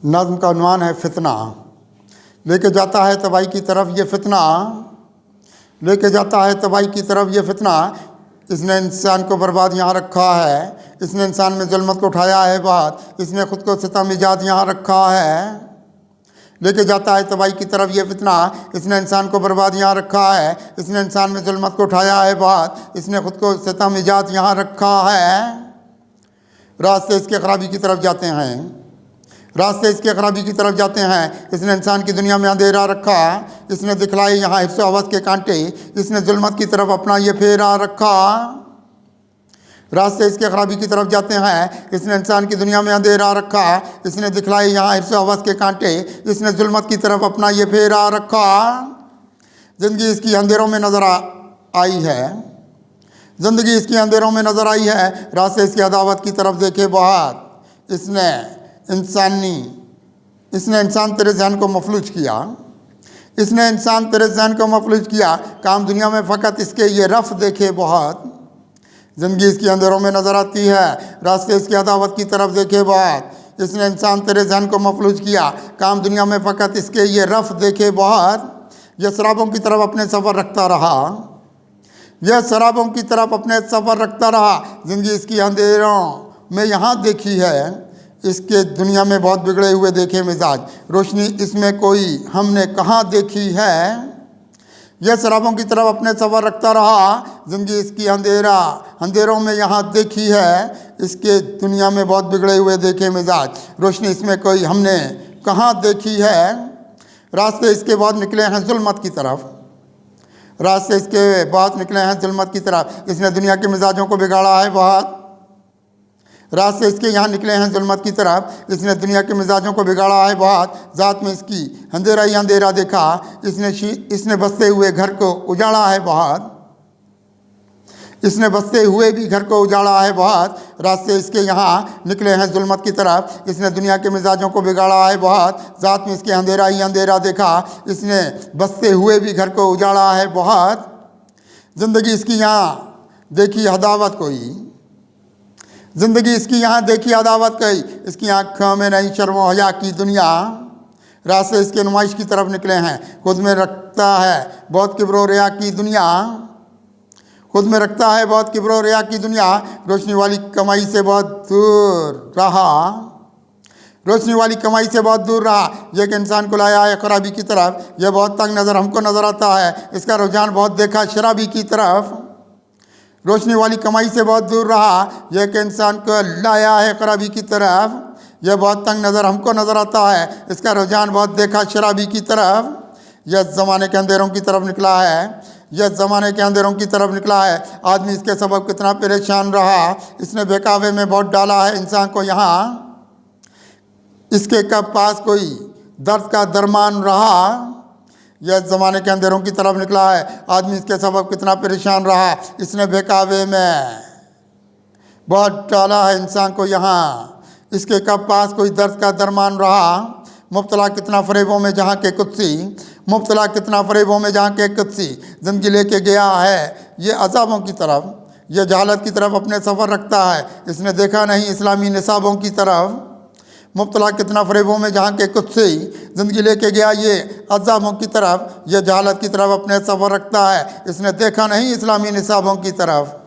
नज़्म का उन्वान है फितना। लेके जाता है तबाही की तरफ ये फितना, लेके जाता है तबाही की तरफ ये फितना। इसने इंसान को बर्बाद यहाँ रखा है, इसने इंसान में जुल्मत को उठाया है बात, इसने ख़ुद को सितम ईजाद यहाँ रखा है। लेके जाता है तबाही की तरफ ये फितना, इसने इंसान को बर्बाद यहाँ रखा है, इसने इंसान में जुल्मत को उठाया है बात, इसने ख़ुद को सितम ईजाद यहाँ रखा है। रास्ते इसके खराबी की तरफ जाते हैं, रास्ते इसके खराबी की तरफ जाते हैं। इसने इंसान की दुनिया में अंधेरा रखा, इसने दिखलाए यहाँ हिफ्ज़ हवस के कांटे, इसने जुल्मत की तरफ अपना ये फेरा रखा। रास्ते इसके खराबी की तरफ जाते हैं, इसने इंसान की दुनिया में अंधेरा रखा, इसने दिखलाए यहाँ हिफ्ज़ हवस के कांटे, इसने जुल्मत की तरफ अपना ये फेरा रखा। ज़िंदगी इसकी अंधेरों में नज़र आई है, ज़िंदगी इसकी अंधेरों में नज़र आई है। रास्ते इसकी अदावत की तरफ देखे बहुत, इसने इंसान तेरे जहन को मफलूज किया, इसने इंसान तेरे जहन को मफलूज किया। काम दुनिया में फ़कत इसके ये रफ़ देखे बहुत। ज़िंदगी इसकी अंधेरों में नज़र आती है, रास्ते इसकी अदावत की तरफ देखे बहुत। इसने इंसान तेरे जहन को मफलूज किया, काम दुनिया में फ़कत इसके ये रफ़ देखे बहुत। यह शराबों की तरफ अपने सफ़र रखता रहा, यह शराबों की तरफ अपने सफ़र रखता रहा। ज़िंदगी इसकी अंधेरों में यहाँ देखी है, इसके दुनिया में बहुत बिगड़े हुए देखे मिजाज, रोशनी इसमें कोई हमने कहाँ देखी है। यह शराबों की तरफ अपने सफ़र रखता रहा, ज़िंदगी इसकी अंधेरों में यहाँ देखी है, इसके दुनिया में बहुत बिगड़े हुए देखे मिजाज, रोशनी इसमें कोई हमने कहाँ देखी है। रास्ते इसके बहुत निकले हैं जुल्मत की तरफ, रास्ते इसके बहुत निकले हैं जुल्मत की तरफ। इसने दुनिया के मिजाजों को बिगाड़ा है बहुत, रास्ते इसके यहाँ निकले हैं जुल्मत की तरफ, इसने दुनिया के मिजाजों को बिगाड़ा है बहुत। ज़ात में इसकी अंधेरा ही अंधेरा देखा, इसने बसते हुए घर को उजाड़ा है बहुत, इसने बसते हुए भी घर को उजाड़ा है बहुत। रास्ते इसके यहाँ निकले हैं जुल्मत की तरफ, इसने दुनिया के मिजाजों को बिगाड़ा है बहुत। ज़ात में इसके अंधेरा ही अंधेरा देखा, इसने बसते हुए भी घर को उजाड़ा है बहुत। ज़िंदगी इसकी यहाँ देखी अदावत कोई, ज़िंदगी इसकी यहाँ देखी अदावत कई, इसकी आँखों में नहीं शर्म हया की दुनिया। रास्ते इसके नुमाइश की तरफ निकले हैं, खुद में रखता है बहुत किब्रो रिया की दुनिया, खुद में रखता है बहुत किब्रो रिया की दुनिया। रोशनी वाली कमाई से बहुत दूर रहा, रोशनी वाली कमाई से बहुत दूर रहा। यह कि इंसान को लाया है खराबी की तरफ, यह बहुत तंग नज़र हमको नज़र आता है, इसका रुझान बहुत देखा शराबी की तरफ। रोशनी वाली कमाई से बहुत दूर रहा, यह कि इंसान को लाया है खराबी की तरफ, यह बहुत तंग नज़र हमको नज़र आता है, इसका रुझान बहुत देखा शराबी की तरफ। यह ज़माने के अंधेरों की तरफ निकला है, यह ज़माने के अंधेरों की तरफ निकला है। आदमी इसके सबब कितना परेशान रहा, इसने बेकावे में बहुत डाला है इंसान को यहाँ, इसके कब पास कोई दर्द का दरमान रहा। यह ज़माने के अंधेरों की तरफ निकला है, आदमी इसके सबब कितना परेशान रहा, इसने बेकावे में बहुत डाला है इंसान को यहाँ, इसके कब पास कोई दर्द का दरमान रहा। मुब्तला कितना फ़रेबों में जहाँ के कुत्सी, मुब्तला कितना फ़रेबों में जहाँ के कुत्सी, ज़िंदगी लेके गया है ये अज़ाबों की तरफ, यह जहालत की तरफ अपने सफ़र रखता है, इसने देखा नहीं इस्लामी निसाबों की तरफ। मुब्तला कितना फ़रेबों में जहाँ के कुत्सी, ज़िंदगी लेके गया ये अज़ाबों की तरफ, यह जहालत की तरफ अपने सफ़र रखता है, इसने देखा नहीं इस्लामी निसाबों की तरफ।